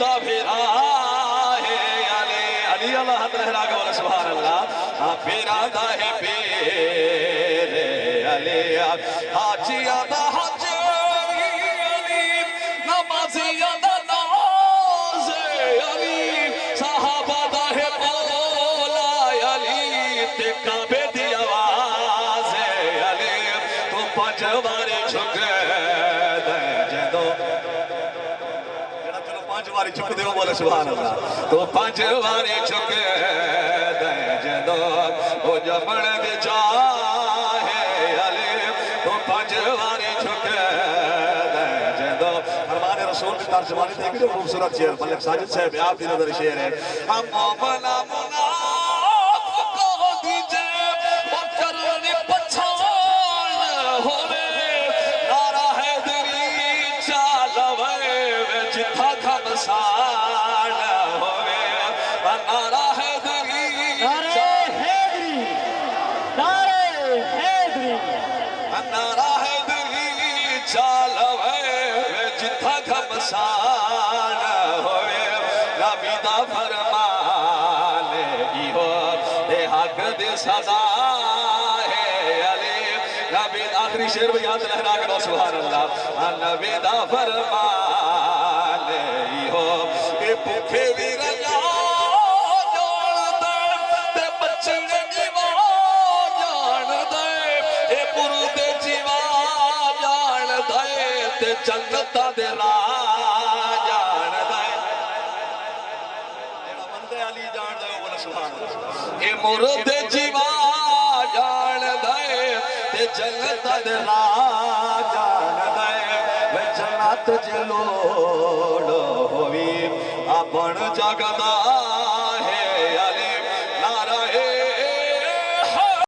دا پھرا ہے علی علی اللہ حد لہرا کے بولے سبحان اللہ پھرا دا ہے پیر علی حاجیہ دا حج علی نمازیہ دا ناز علی صحابہ دا ہے مولا علی تے کعبے دی آواز علی تو پنجوارے جھکے دے جدو پانچ باری جھک دے بولے سبحان اللہ تو پانچ باری جھک دے جدو وہ جمڑ دے جاہے علی تو پانچ باری جھک دے جدو فرمان رسول کی ترجمانی دیکھیں جو خوبصورت شعر ملک ساجد صاحب آپ کی نظر شعر ہے ہم مومنا منافقہ دیجے وہ کرنے پچھان ہوئے نعرہ حیدری چالوے جتھا گھمسان ہوئے نعرہ حیدری نعرہ حیدری نعرہ حیدری چالوے جتھا گھمسان ہوئے نبی دا فرمان ایہو دے حق دے سزا ہے علی نبی آخری شعر بھی یاد لہرا کرو سبحان اللہ نبی دا فرمان ایہو اے بھوکے بھی رجا جان دے تے بچے جیوا جان دے اے مردے جیوا جان دے تے جنت دے راہ جان دے بندے علی جان دے بولے سبحان اللہ اے مردے جیوا جان دے تے جنت دے راہ جان دے وے جنت جلوڑ ہوئی اپن جگدا